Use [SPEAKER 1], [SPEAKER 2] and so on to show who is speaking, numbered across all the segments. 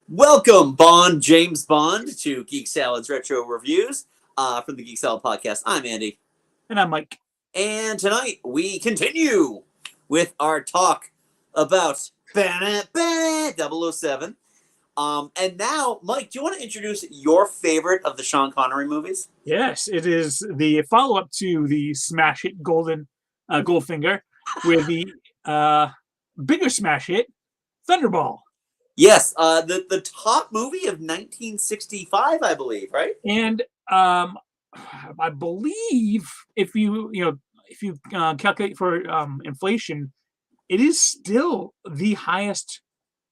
[SPEAKER 1] Welcome, James Bond, to Geek Salad's Retro Reviews from the Geek Salad Podcast. I'm Andy.
[SPEAKER 2] And I'm Mike.
[SPEAKER 1] And tonight we continue with our talk about 007. And now, Mike, do you want to introduce your favorite of the Sean Connery movies?
[SPEAKER 2] Yes, it is the follow-up to the smash hit Goldfinger with the bigger smash hit, Thunderball.
[SPEAKER 1] Yes, the top movie of 1965, I believe, right?
[SPEAKER 2] And I believe if you calculate for inflation, it is still the highest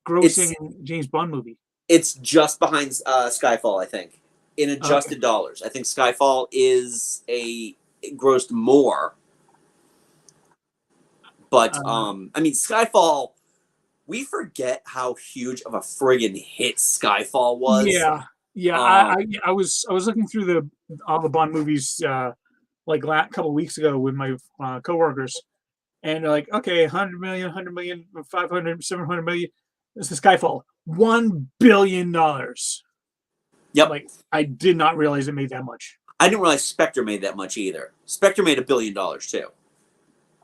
[SPEAKER 2] grossing James Bond movie.
[SPEAKER 1] It's just behind Skyfall, I think, in adjusted dollars. I think Skyfall it grossed more. But I mean, Skyfall, we forget how huge of a friggin' hit Skyfall was.
[SPEAKER 2] Yeah. I was looking through all the Bond movies like a couple of weeks ago with my coworkers, and they're like, okay, 100 million, 100 million, 500, 700 million. This is Skyfall, $1 billion.
[SPEAKER 1] Yep.
[SPEAKER 2] Like, I did not realize it made that much.
[SPEAKER 1] I didn't realize Spectre made that much either. Spectre made $1 billion too.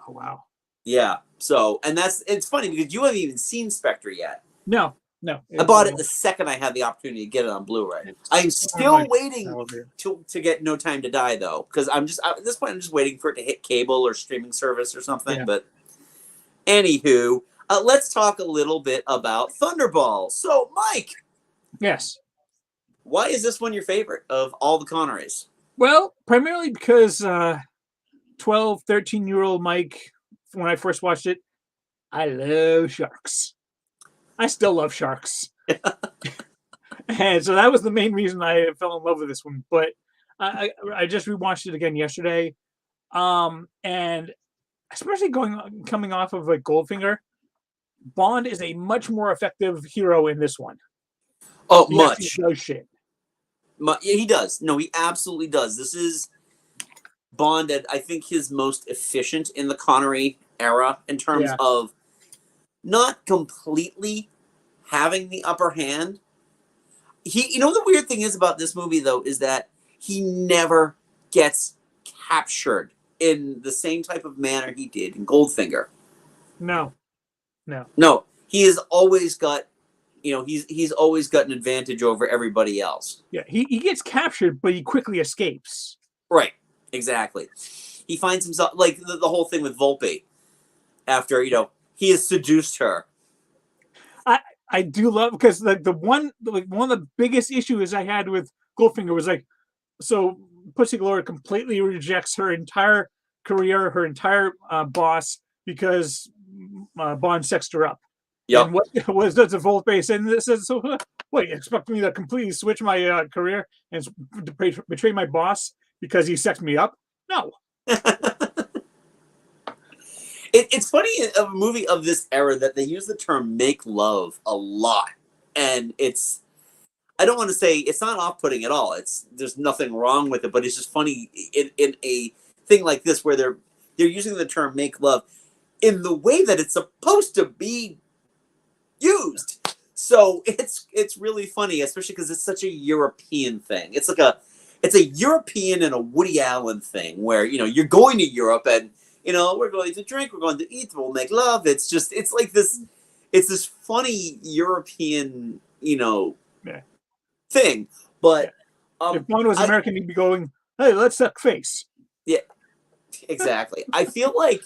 [SPEAKER 2] Oh wow.
[SPEAKER 1] Yeah. So, and it's funny because you haven't even seen Spectre yet.
[SPEAKER 2] No.
[SPEAKER 1] I bought it the second I had the opportunity to get it on Blu-ray. I'm still waiting to get No Time to Die though, because at this point I'm just waiting for it to hit cable or streaming service or something. Yeah. But anywho, let's talk a little bit about Thunderball. So, Mike.
[SPEAKER 2] Yes.
[SPEAKER 1] Why is this one your favorite of all the Connerys?
[SPEAKER 2] Well, primarily because 12, 13-year-old Mike, when I first watched it, I love sharks. I still love sharks. And so that was the main reason I fell in love with this one. But I just rewatched it again yesterday. And especially coming off of like Goldfinger, Bond is a much more effective hero in this one.
[SPEAKER 1] Oh, much.
[SPEAKER 2] He does shit.
[SPEAKER 1] Yeah, he does. No, he absolutely does. This is Bond at, I think, his most efficient in the Connery era in terms of not completely having the upper hand. The weird thing is about this movie, though, is that he never gets captured in the same type of manner he did in Goldfinger.
[SPEAKER 2] No.
[SPEAKER 1] He has always got, he's always got an advantage over everybody else.
[SPEAKER 2] Yeah, he gets captured, but he quickly escapes.
[SPEAKER 1] Right, exactly. He finds himself, like the whole thing with Volpe, after, he has seduced her.
[SPEAKER 2] I do love, because one of the biggest issues I had with Goldfinger was like, so Pussy Galore completely rejects her entire career, her entire boss, because Bond sexed her up.
[SPEAKER 1] Yep.
[SPEAKER 2] And what was does the Volpe say? And this is, so what, you expect me to completely switch my career and betray my boss because he sexed me up? No.
[SPEAKER 1] It's funny in a movie of this era that they use the term make love a lot. And I don't want to say it's not off-putting at all. There's nothing wrong with it, but it's just funny in a thing like this where they're using the term make love in the way that it's supposed to be used. So it's really funny, especially because it's such a European thing. It's a European and a Woody Allen thing where, you're going to Europe and we're going to drink, we're going to eat, we'll make love. It's like this, it's this funny European, thing. But
[SPEAKER 2] if Bond was American, he'd be going, hey, let's suck face.
[SPEAKER 1] Yeah, exactly. I feel like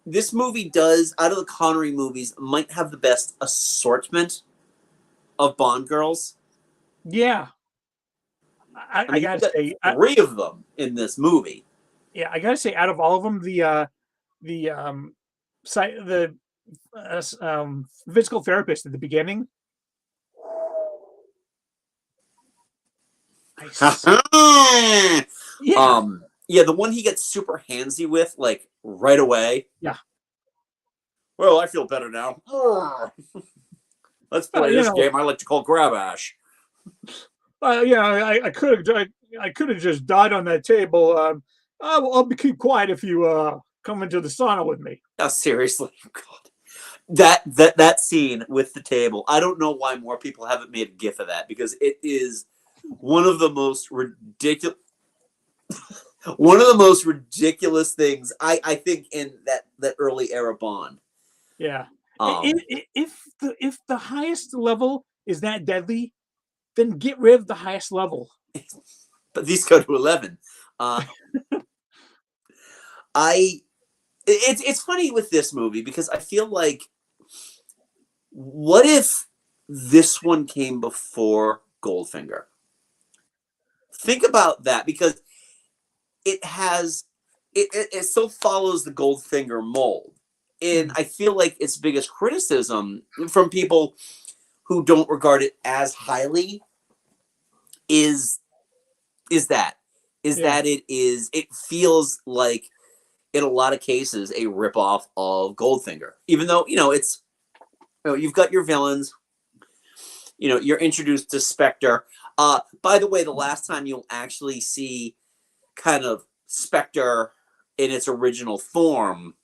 [SPEAKER 1] this movie does, out of the Connery movies, might have the best assortment of Bond girls.
[SPEAKER 2] Yeah. I gotta say,
[SPEAKER 1] 3 of them in this movie.
[SPEAKER 2] Yeah, I gotta say, out of all of them, the physical therapist at the beginning.
[SPEAKER 1] Yeah, the one he gets super handsy with, like right away.
[SPEAKER 2] Yeah.
[SPEAKER 1] Well, I feel better now. Let's play this game I like to call Grab Ash.
[SPEAKER 2] I could have just died on that table. I'll keep quiet if you come into the sauna with me.
[SPEAKER 1] Oh, seriously, God. That scene with the table. I don't know why more people haven't made a gif of that, because it is one of the most ridiculous things I think in that early era Bond.
[SPEAKER 2] Yeah.
[SPEAKER 1] Um,
[SPEAKER 2] If the highest level is that deadly, then get rid of the highest level.
[SPEAKER 1] but these go to 11. Uh, it's funny with this movie because I feel like, what if this one came before Goldfinger? Think about that, because it has it still follows the Goldfinger mold. And I feel like its biggest criticism from people who don't regard it as highly is that
[SPEAKER 2] Yeah.
[SPEAKER 1] it feels like, in a lot of cases, a ripoff of Goldfinger. Even though, you've got your villains, you're introduced to Spectre. By the way, the last time you'll actually see kind of Spectre in its original form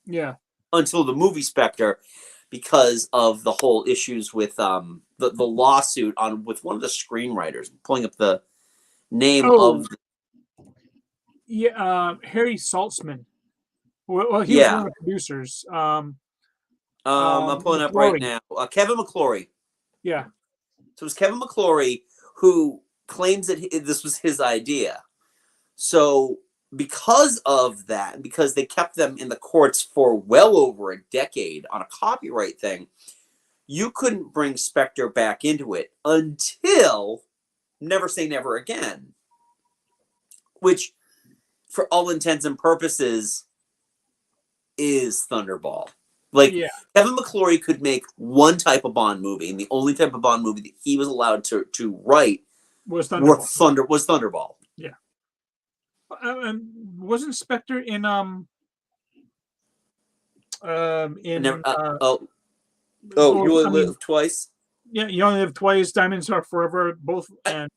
[SPEAKER 2] Yeah.
[SPEAKER 1] until the movie Spectre, because of the whole issues with the lawsuit on with one of the screenwriters. I'm pulling up the name
[SPEAKER 2] Oh,
[SPEAKER 1] of
[SPEAKER 2] yeah. Harry Saltzman. Well, he was
[SPEAKER 1] yeah.
[SPEAKER 2] one of the producers.
[SPEAKER 1] I'm pulling up right
[SPEAKER 2] McClory.
[SPEAKER 1] now. Kevin McClory.
[SPEAKER 2] Yeah.
[SPEAKER 1] So it was Kevin McClory who claims that this was his idea. So because of that, because they kept them in the courts for well over a decade on a copyright thing, you couldn't bring Spectre back into it until Never Say Never Again, which, for all intents and purposes, is Thunderball. Like,
[SPEAKER 2] Yeah.
[SPEAKER 1] Kevin McClory could make one type of Bond movie, and the only type of Bond movie that he was allowed to write
[SPEAKER 2] Was Thunderball.
[SPEAKER 1] was Thunderball.
[SPEAKER 2] Yeah. Wasn't Spectre
[SPEAKER 1] And never,
[SPEAKER 2] in
[SPEAKER 1] you
[SPEAKER 2] I
[SPEAKER 1] only
[SPEAKER 2] mean,
[SPEAKER 1] live twice.
[SPEAKER 2] yeah, You Only Live Twice, Diamonds Are Forever, both, and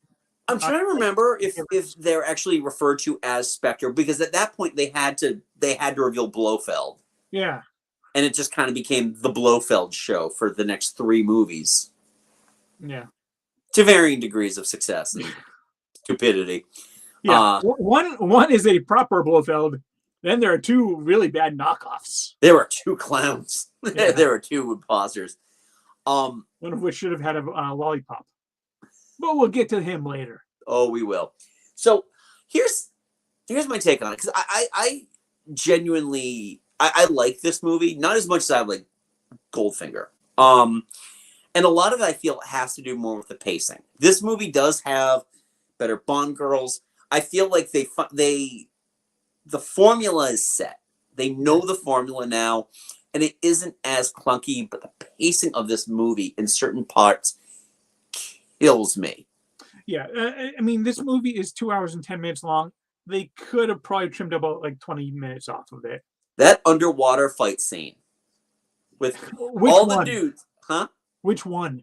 [SPEAKER 1] I'm trying to remember if they're actually referred to as Spectre, because at that point they had to reveal Blofeld,
[SPEAKER 2] yeah.
[SPEAKER 1] and it just kind of became the Blofeld show for the next 3 movies,
[SPEAKER 2] Yeah.
[SPEAKER 1] to varying degrees of success and stupidity.
[SPEAKER 2] Yeah. One is a proper Blofeld. Then there are 2 really bad knockoffs.
[SPEAKER 1] There were 2 clowns.
[SPEAKER 2] Yeah.
[SPEAKER 1] There were 2 imposters.
[SPEAKER 2] One of which should have had a lollipop. But we'll get to him later.
[SPEAKER 1] Oh, we will. So here's my take on it, because I genuinely I like this movie, not as much as I like Goldfinger. And a lot of it I feel has to do more with the pacing. This movie does have better Bond girls. I feel like the formula is set. They know the formula now, and it isn't as clunky. But the pacing of this movie in certain parts kills me.
[SPEAKER 2] Yeah. I mean, this movie is 2 hours and 10 minutes long. They could have probably trimmed about like 20 minutes off of it.
[SPEAKER 1] That underwater fight scene with
[SPEAKER 2] Which
[SPEAKER 1] all
[SPEAKER 2] one?
[SPEAKER 1] the dudes, huh?
[SPEAKER 2] Which one?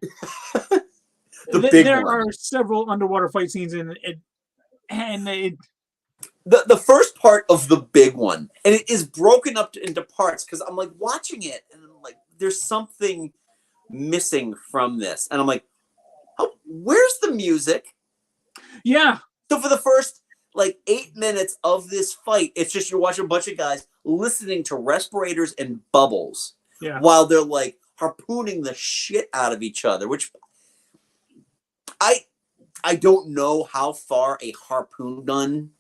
[SPEAKER 1] There
[SPEAKER 2] are several underwater fight scenes in it, and
[SPEAKER 1] the first part of the big one, and it is broken up into parts, because I'm like watching it and I'm like, there's something missing from this, and I'm like, oh, where's the music?
[SPEAKER 2] Yeah.
[SPEAKER 1] So for the first like 8 minutes of this fight, it's just you're watching a bunch of guys listening to respirators and bubbles, while they're like harpooning the shit out of each other, which I don't know how far a harpoon gun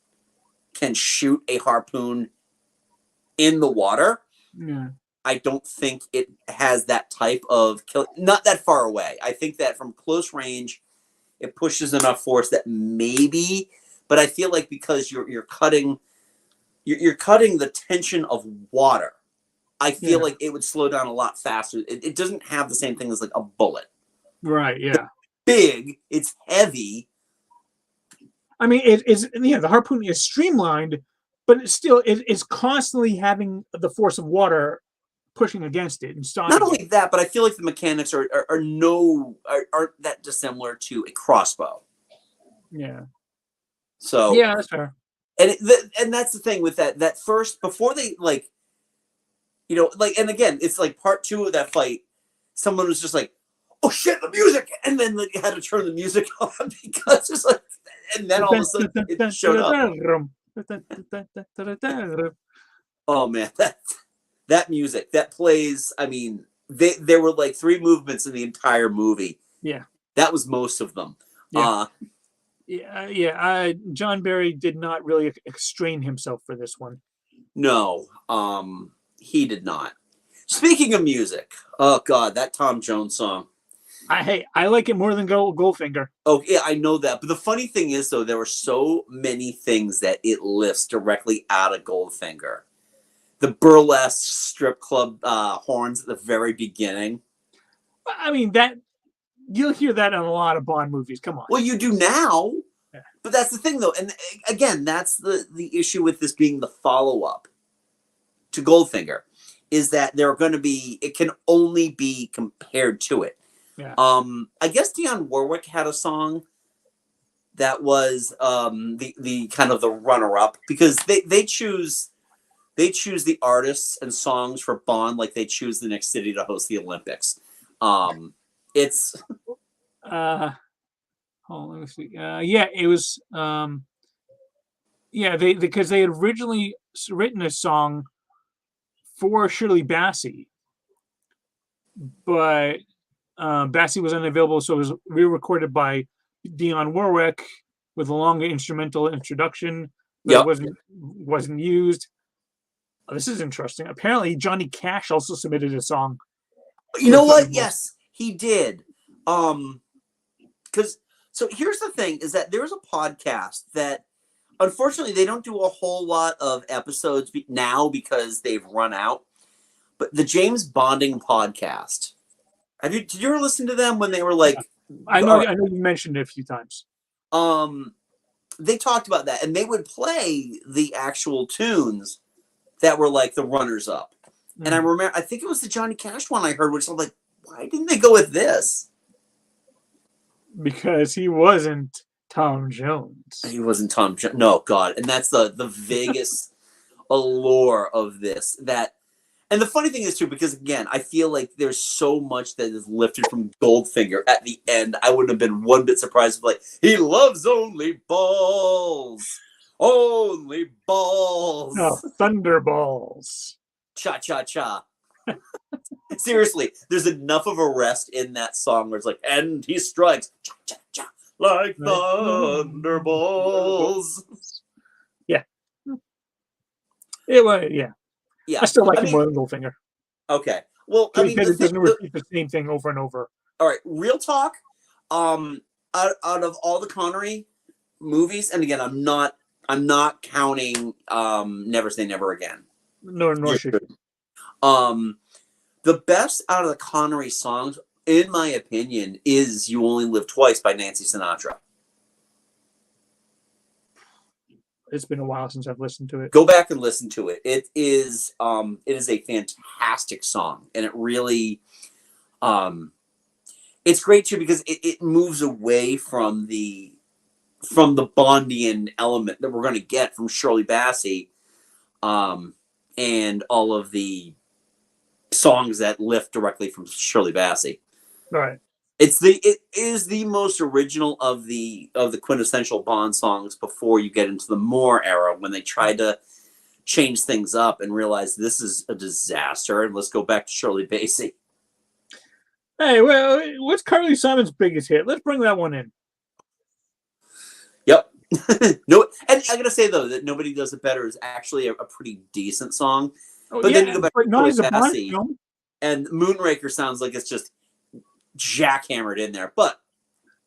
[SPEAKER 1] can shoot a harpoon in the water.
[SPEAKER 2] Yeah.
[SPEAKER 1] I don't think it has that type of kill. Not that far away. I think that from close range, it pushes enough force that maybe. But I feel like because you're cutting the tension of water, I feel like it would slow down a lot faster. It doesn't have the same thing as like a bullet.
[SPEAKER 2] Right. Yeah.
[SPEAKER 1] Big. It's heavy.
[SPEAKER 2] I mean, the harpoon is streamlined, but it's constantly having the force of water pushing against it and stopping.
[SPEAKER 1] Not only that, but I feel like the mechanics aren't that dissimilar to a crossbow.
[SPEAKER 2] Yeah.
[SPEAKER 1] So
[SPEAKER 2] yeah, that's fair.
[SPEAKER 1] And that's the thing with that first, before they like You know, like, and again, it's like part 2 of that fight. Someone was just like, "Oh shit, the music!" And then like, you had to turn the music on because it's like, and then all of a sudden it showed up. Oh man, that music that plays. I mean, there were like 3 movements in the entire movie.
[SPEAKER 2] Yeah,
[SPEAKER 1] that was most of them.
[SPEAKER 2] Yeah. John Barry did not really strain himself for this one.
[SPEAKER 1] No, he did not. Speaking of music, oh god, that Tom Jones song.
[SPEAKER 2] I like it more than Goldfinger.
[SPEAKER 1] Oh yeah, I know that. But the funny thing is, though, there were so many things that it lifts directly out of Goldfinger. The burlesque strip club horns at the very beginning.
[SPEAKER 2] I mean, that you'll hear that in a lot of Bond movies. Come on.
[SPEAKER 1] Well, you do now.
[SPEAKER 2] Yeah.
[SPEAKER 1] But that's the thing, though. And again, that's the issue with this being the follow-up to Goldfinger, is that there are going to be, it can only be compared to it.
[SPEAKER 2] Yeah.
[SPEAKER 1] I guess Dionne Warwick had a song that was the kind of the runner-up, because they choose the artists and songs for Bond like they choose the next city to host the Olympics. It's
[SPEAKER 2] let me see. It was because they had originally written a song for Shirley Bassey, but Bassey was unavailable, so it was re-recorded by Dionne Warwick with a longer instrumental introduction, but it wasn't used. Oh, this is interesting. Apparently, Johnny Cash also submitted a song.
[SPEAKER 1] You know what? Yes, he did. Because so here's the thing: is that there's a podcast that, unfortunately, they don't do a whole lot of episodes now because they've run out. But the James Bonding podcast. Did you ever listen to them when they were like?
[SPEAKER 2] I know you mentioned it a few times.
[SPEAKER 1] They talked about that, and they would play the actual tunes that were like the runners up. And I remember, I think it was the Johnny Cash one I heard, which I'm like, why didn't they go with this?
[SPEAKER 2] Because he wasn't Tom Jones.
[SPEAKER 1] He wasn't Tom Jones. No, God. And that's the Vegas allure of this. And the funny thing is, too, because, again, I feel like there's so much that is lifted from Goldfinger at the end. I wouldn't have been one bit surprised if, like, he loves only balls. Only balls.
[SPEAKER 2] No, Thunderballs.
[SPEAKER 1] Cha-cha-cha. Seriously, there's enough of a rest in that song where it's like, and he strikes cha-cha-cha like thunderballs.
[SPEAKER 2] Yeah. It was, yeah. I still like it more than Goldfinger.
[SPEAKER 1] Okay. Well, I mean,
[SPEAKER 2] because it doesn't repeat the same thing over and over.
[SPEAKER 1] All right, real talk. Out of all the Connery movies, and again, I'm not counting Never Say Never Again.
[SPEAKER 2] Nor should you.
[SPEAKER 1] The best out of the Connery songs, in my opinion, is "You Only Live Twice" by Nancy Sinatra.
[SPEAKER 2] It's been a while since I've listened to it.
[SPEAKER 1] Go back and listen to it. It is a fantastic song, and it really, it's great too because it moves away from the Bondian element that we're going to get from Shirley Bassey, and all of the songs that lift directly from Shirley Bassey.
[SPEAKER 2] Right.
[SPEAKER 1] It is the most original of the quintessential Bond songs before you get into the Moore era, when they tried to change things up and realize this is a disaster and let's go back to Shirley Bassey.
[SPEAKER 2] Hey, well, what's Carly Simon's biggest hit? Let's bring that one in.
[SPEAKER 1] Yep. No, and I gotta say though that Nobody Does It Better is actually a pretty decent song.
[SPEAKER 2] Oh,
[SPEAKER 1] but
[SPEAKER 2] yeah,
[SPEAKER 1] then you go back to
[SPEAKER 2] Shirley
[SPEAKER 1] Bassey, and Moonraker sounds like it's just jackhammered in there. But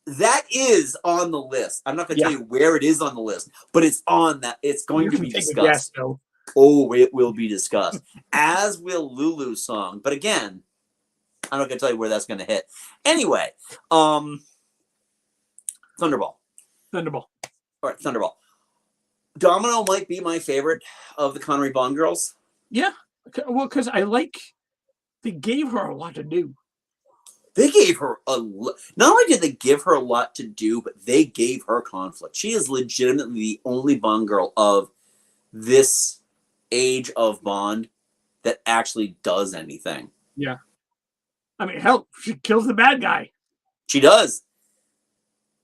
[SPEAKER 1] that is on the list. I'm not going to tell you where it is on the list, but it's on that. It's going to be discussed. Oh, it will be discussed, as will Lulu's song. But again, I'm not going to tell you where that's going to hit. Anyway, Thunderball.
[SPEAKER 2] All
[SPEAKER 1] right, Thunderball. Domino might be my favorite of the Connery Bond girls.
[SPEAKER 2] Yeah, well, because they gave her a lot to do.
[SPEAKER 1] They gave her not only did they give her a lot to do, but they gave her conflict. She is legitimately the only Bond girl of this age of Bond that actually does anything.
[SPEAKER 2] Yeah. I mean, hell, she kills the bad guy.
[SPEAKER 1] She does.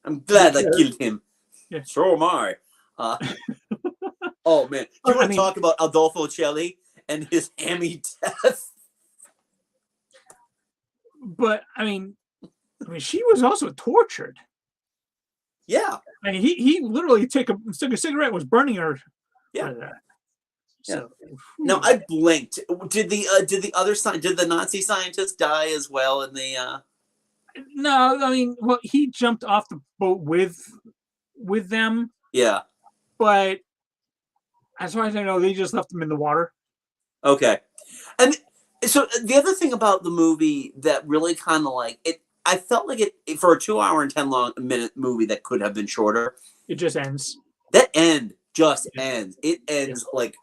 [SPEAKER 1] I'm glad I killed him.
[SPEAKER 2] Yeah.
[SPEAKER 1] So am I. Oh man, do you want to talk about Adolfo Celli and his hammy death?
[SPEAKER 2] But I mean, she was also tortured.
[SPEAKER 1] Yeah.
[SPEAKER 2] I mean, he literally took a cigarette and was burning her.
[SPEAKER 1] Yeah.
[SPEAKER 2] So,
[SPEAKER 1] now I blinked. Did the Nazi scientist die as well in the?
[SPEAKER 2] No, I mean, well, he jumped off the boat with them.
[SPEAKER 1] Yeah.
[SPEAKER 2] But as far as I know, they just left him in the water.
[SPEAKER 1] Okay. And so the other thing about the movie that really kind of like it, I felt like it for a 2 hour and 10-minute movie that could have been shorter.
[SPEAKER 2] It just ends.
[SPEAKER 1] That end just ends. It ends like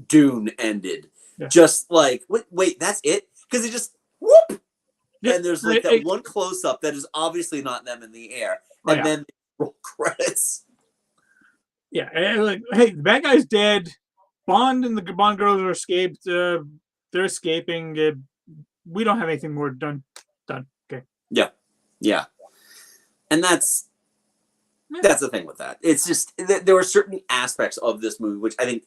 [SPEAKER 1] Dune ended.
[SPEAKER 2] Yeah.
[SPEAKER 1] Just like wait, that's it? Because it just whoop, and there's like that one close up that is obviously not them in the air, and then roll credits.
[SPEAKER 2] Yeah, and like, hey, the bad guy's dead. Bond and the Bond girls are escaped. They're escaping. We don't have anything more done. Okay.
[SPEAKER 1] Yeah, and that's the thing with that. It's just there were certain aspects of this movie which I think,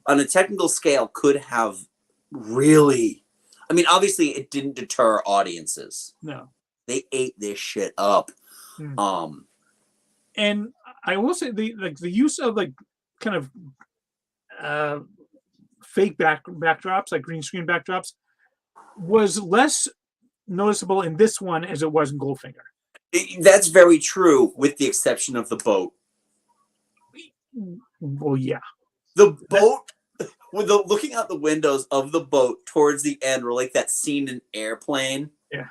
[SPEAKER 1] on a technical scale, could have really. I mean, obviously, it didn't deter audiences.
[SPEAKER 2] No,
[SPEAKER 1] they ate this shit up.
[SPEAKER 2] And I will say the use of like kind of fake backdrops, like green screen backdrops, was less noticeable in this one as it was in Goldfinger.
[SPEAKER 1] That's very true, with the exception of the boat.
[SPEAKER 2] Well, yeah,
[SPEAKER 1] the boat with looking out the windows of the boat towards the end were like that scene in Airplane.
[SPEAKER 2] Yeah.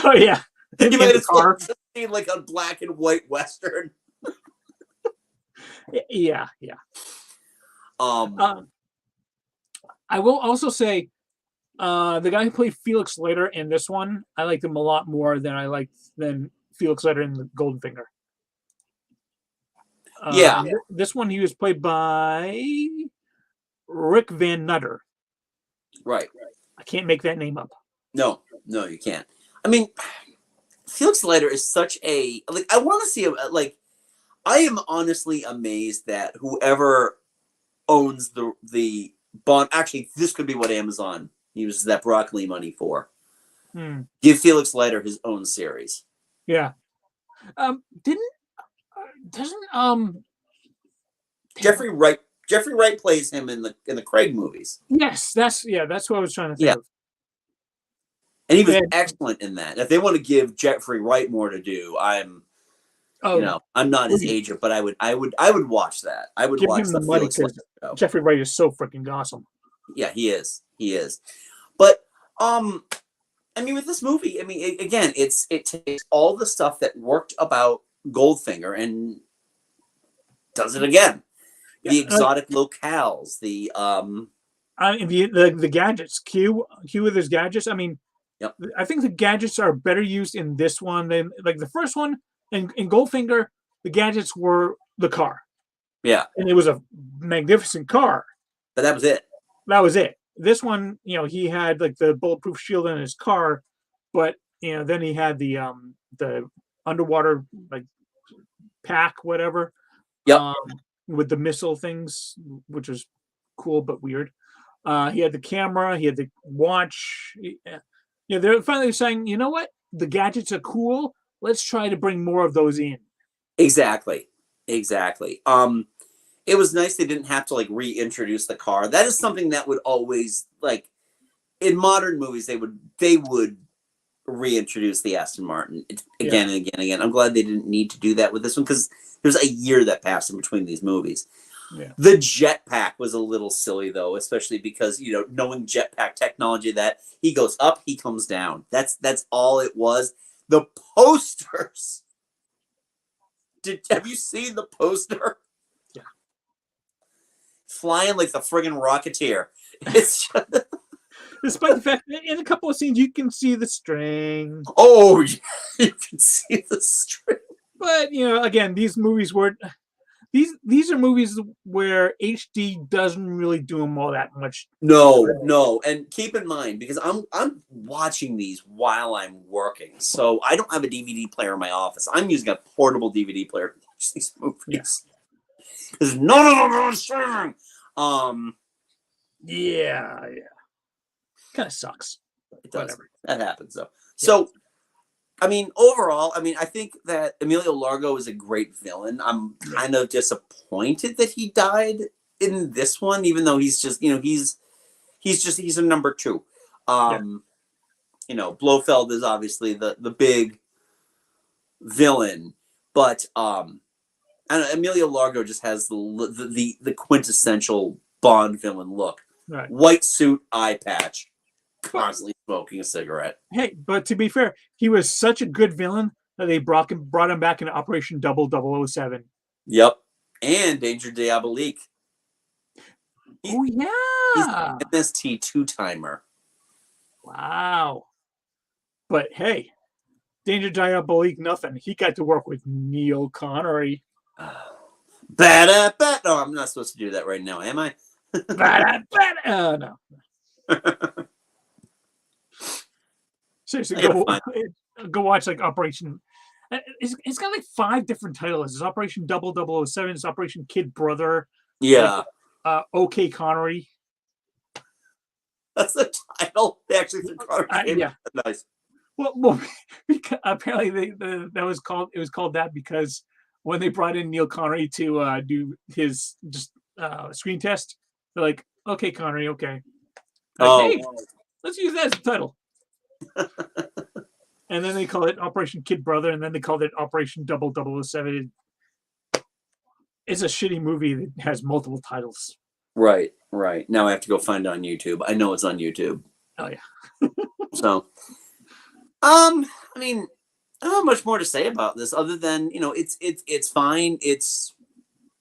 [SPEAKER 2] Oh yeah.
[SPEAKER 1] You might have seen like a black and white Western.
[SPEAKER 2] Yeah. I will also say, the guy who played Felix Leiter in this one, I liked him a lot more than Felix Leiter in the Goldfinger. This one he was played by Rick Van Nutter.
[SPEAKER 1] Right.
[SPEAKER 2] I can't make that name up.
[SPEAKER 1] No, you can't. I mean, Felix Leiter is such a I want to see I am honestly amazed that whoever owns the Bond. Actually, this could be what Amazon uses that broccoli money for. Give Felix Leiter his own series.
[SPEAKER 2] Yeah.
[SPEAKER 1] Jeffrey Wright plays him in the Craig movies.
[SPEAKER 2] Yes, that's what I was trying to think of.
[SPEAKER 1] And he was excellent in that. If they want to give Jeffrey Wright more to do, I'm not his agent, but I would watch that. I would watch the Felix Leiter show.
[SPEAKER 2] Jeffrey Wright is so freaking awesome.
[SPEAKER 1] Yeah, he is. But I mean, with this movie, I mean, again, it takes all the stuff that worked about Goldfinger and does it again. The exotic locales, the
[SPEAKER 2] gadgets. Q with his gadgets. I mean, I think the gadgets are better used in this one than like the first one. In Goldfinger, the gadgets were the car.
[SPEAKER 1] Yeah,
[SPEAKER 2] and it was a magnificent car.
[SPEAKER 1] But that was it.
[SPEAKER 2] This one, he had like the bulletproof shield in his car, but then he had the underwater like pack, whatever. With the missile things, which was cool but weird. He had the camera, he had the watch. They're finally saying, you know what? The gadgets are cool. Let's try to bring more of those in.
[SPEAKER 1] Exactly. It was nice they didn't have to like reintroduce the car. That is something that would always like in modern movies they would reintroduce the Aston Martin again and again and again. I'm glad they didn't need to do that with this one because there's a year that passed in between these movies.
[SPEAKER 2] Yeah.
[SPEAKER 1] The jetpack was a little silly though, especially because knowing jetpack technology that he goes up, he comes down. That's all it was. The posters. Have you seen the poster?
[SPEAKER 2] Yeah.
[SPEAKER 1] Flying like the friggin' Rocketeer. It's just...
[SPEAKER 2] Despite the fact that in a couple of scenes you can see the string.
[SPEAKER 1] Oh, you can see the string.
[SPEAKER 2] But again, these movies weren't these are movies where HD doesn't really do them all that much.
[SPEAKER 1] No, and keep in mind because I'm watching these while I'm working, so I don't have a DVD player in my office. I'm using a portable DVD player to watch these movies because none of them are on streaming.
[SPEAKER 2] Yeah, kind of sucks.
[SPEAKER 1] It does.
[SPEAKER 2] Whatever.
[SPEAKER 1] That happens though.
[SPEAKER 2] Yeah.
[SPEAKER 1] So, I mean, overall, I think that Emilio Largo is a great villain. I'm kind of disappointed that he died in this one, even though he's just, he's a number two. Blofeld is obviously the big villain, but I don't know, Emilio Largo just has the quintessential Bond villain look.
[SPEAKER 2] Right.
[SPEAKER 1] White suit, eye patch, constantly smoking a cigarette.
[SPEAKER 2] Hey, but to be fair, he was such a good villain that they brought him back in Operation 0007.
[SPEAKER 1] Yep. And Danger Diabolique.
[SPEAKER 2] Oh, yeah.
[SPEAKER 1] He's an MST two-timer.
[SPEAKER 2] Wow. But hey, Danger Diabolique, nothing. He got to work with Neil Connery.
[SPEAKER 1] No, I'm not supposed to do that right now, am I?
[SPEAKER 2] No. Seriously, go watch like Operation. It's got like 5 different titles. It's Operation 0007. It's Operation Kid Brother.
[SPEAKER 1] Yeah.
[SPEAKER 2] OK Connery.
[SPEAKER 1] That's the title. They actually threw Connery.
[SPEAKER 2] Yeah.
[SPEAKER 1] Nice.
[SPEAKER 2] Well, because apparently it was called that because when they brought in Neil Connery to do his screen test, they're like, "Okay, Connery, okay." Hey, let's use that as a title. And then they call it Operation Kid Brother, and then they called it Operation 0007. It's a shitty movie that has multiple titles.
[SPEAKER 1] Right. Now I have to go find it on YouTube. I know it's on YouTube.
[SPEAKER 2] Oh yeah.
[SPEAKER 1] So, I mean, I don't have much more to say about this other than it's fine. It's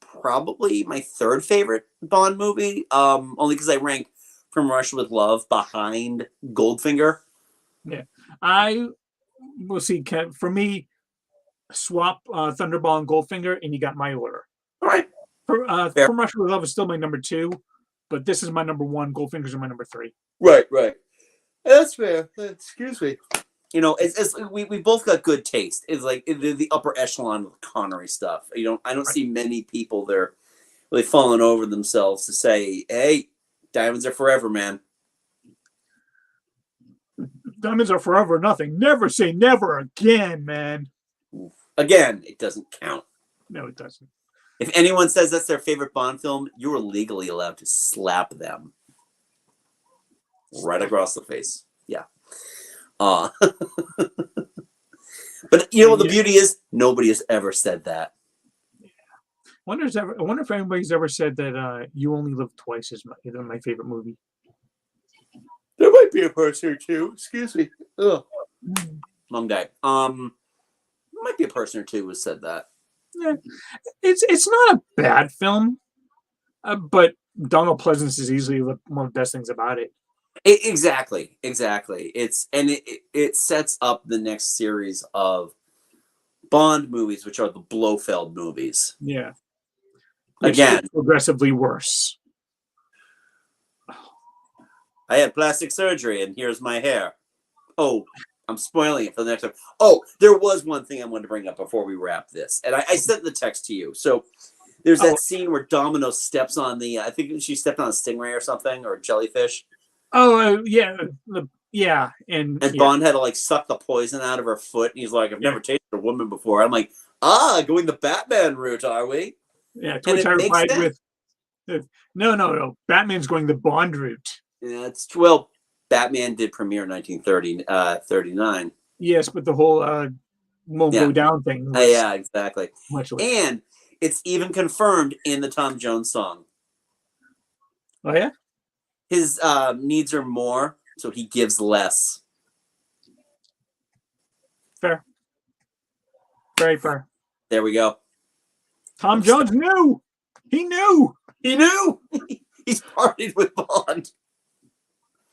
[SPEAKER 1] probably my 3rd favorite Bond movie. Only because I rank From Russia with Love behind Goldfinger.
[SPEAKER 2] Yeah, I will see. For me, swap Thunderball and Goldfinger, and you got my order.
[SPEAKER 1] All right.
[SPEAKER 2] From Russia with Love is still my number 2, but this is my number 1. Goldfinger's are my number 3.
[SPEAKER 1] Right. That's fair. Excuse me. We both got good taste. It's like the upper echelon of Connery stuff. I don't see many people there really falling over themselves to say, "Hey, diamonds are forever, man."
[SPEAKER 2] Diamonds are forever, nothing. Never say never again, man.
[SPEAKER 1] Again, it doesn't count.
[SPEAKER 2] No, it doesn't.
[SPEAKER 1] If anyone says that's their favorite Bond film, you are legally allowed to slap them right across the face. Yeah. But the beauty is nobody has ever said that.
[SPEAKER 2] Yeah. I wonder if anybody's ever said that You Only Live Twice is my favorite movie.
[SPEAKER 1] There might be a person or two. Excuse me. Ugh. Long day. Might be a person or two who said that.
[SPEAKER 2] Yeah. It's not a bad film, but Donald Pleasance is easily one of the best things about it.
[SPEAKER 1] Exactly. It sets up the next series of Bond movies, which are the Blofeld movies.
[SPEAKER 2] Yeah.
[SPEAKER 1] Again,
[SPEAKER 2] progressively worse.
[SPEAKER 1] I had plastic surgery, and here's my hair. Oh, I'm spoiling it for the next one. Oh, there was one thing I wanted to bring up before we wrap this, and I sent the text to you. So there's that scene where Domino steps on I think she stepped on a stingray or something, or a jellyfish.
[SPEAKER 2] Oh, yeah. And
[SPEAKER 1] Bond had to suck the poison out of her foot, and he's like, "I've never tasted a woman before." I'm like, going the Batman route, are we?
[SPEAKER 2] Yeah, to which I replied with, no. Batman's going the Bond route.
[SPEAKER 1] Yeah, Batman did premiere in 1939.
[SPEAKER 2] Yes, but the whole won't go down thing.
[SPEAKER 1] Yeah, exactly.
[SPEAKER 2] Much later.
[SPEAKER 1] And it's even confirmed in the Tom Jones song.
[SPEAKER 2] Oh, yeah?
[SPEAKER 1] His needs are more, so he gives less.
[SPEAKER 2] Fair. Very fair.
[SPEAKER 1] There we go.
[SPEAKER 2] Tom Jones knew. He knew.
[SPEAKER 1] He's partied with Bond.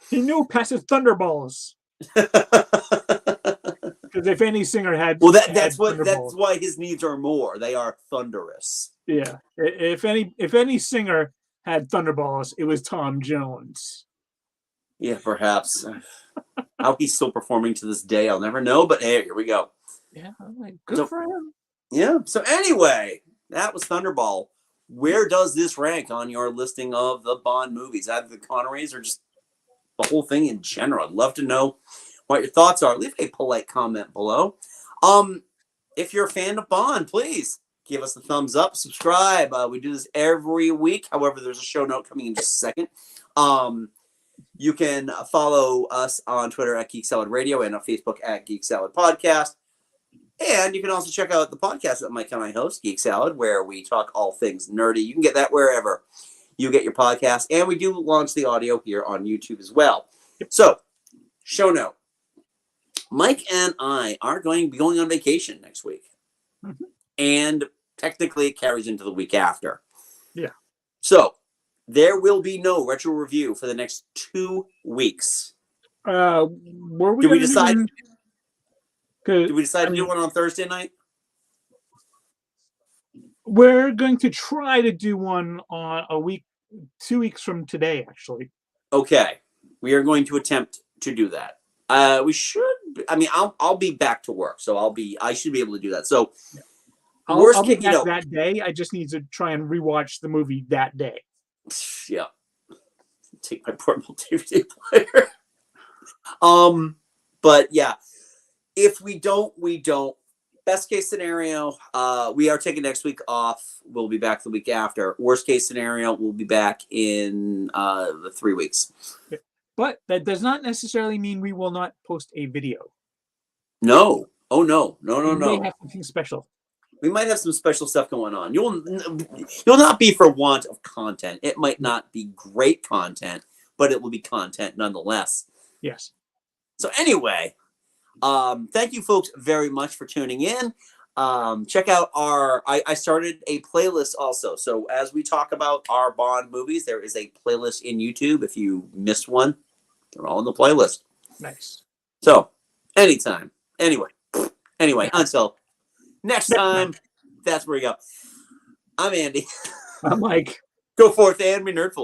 [SPEAKER 2] He knew past his Thunderballs. Because Because if any singer had
[SPEAKER 1] that's
[SPEAKER 2] Thunderball,
[SPEAKER 1] why his needs are more. They are thunderous.
[SPEAKER 2] yeah. If any singer had Thunderballs, it was Tom Jones.
[SPEAKER 1] Yeah, perhaps. How he's still performing to this day, I'll never know. But hey, here we go.
[SPEAKER 2] Yeah, I'm like, good for him.
[SPEAKER 1] Yeah. So anyway, that was Thunderball. Where does this rank on your listing of the Bond movies? Either the Connerys or just the whole thing in general? I'd love to know what your thoughts are. Leave a polite comment below. If you're a fan of Bond, please give us a thumbs up, subscribe. We do this every week. However, there's a show note coming in just a second. You can follow us on Twitter at Geek Salad Radio and on Facebook at Geek Salad Podcast. And you can also check out the podcast that Mike and I host, Geek Salad, where we talk all things nerdy. You can get that wherever you get your podcast. And we do launch the audio here on YouTube as well. So, show note. Mike and I are going to be going on vacation next week.
[SPEAKER 2] Mm-hmm.
[SPEAKER 1] And technically it carries into the week after.
[SPEAKER 2] Yeah.
[SPEAKER 1] So, there will be no retro review for the next 2 weeks.
[SPEAKER 2] Did
[SPEAKER 1] we decide? Did we decide to do one on Thursday night?
[SPEAKER 2] We're going to try to do one on 2 weeks from today, actually.
[SPEAKER 1] Okay. We are going to attempt to do that. We should. I mean, I'll be back to work, so I should be able to do that. So,
[SPEAKER 2] yeah. I'll be back that day. I just need to try and rewatch the movie that day.
[SPEAKER 1] Yeah. Take my portable DVD player. But yeah, if we don't, we don't. Best case scenario, we are taking next week off. We'll be back the week after. Worst case scenario, we'll be back in the 3 weeks.
[SPEAKER 2] But that does not necessarily mean we will not post a video.
[SPEAKER 1] No. Oh, no. No.
[SPEAKER 2] We may have something special.
[SPEAKER 1] We might have some special stuff going on. You'll not be for want of content. It might not be great content, but it will be content nonetheless.
[SPEAKER 2] Yes.
[SPEAKER 1] So anyway, thank you folks very much for tuning in. Check out I started a playlist also. So as we talk about our Bond movies, there is a playlist in YouTube. If you missed one, they're all in the playlist.
[SPEAKER 2] Nice.
[SPEAKER 1] So anytime. Anyway, until next time, that's where we go. I'm Andy.
[SPEAKER 2] I'm Mike.
[SPEAKER 1] Go forth and be nerdful.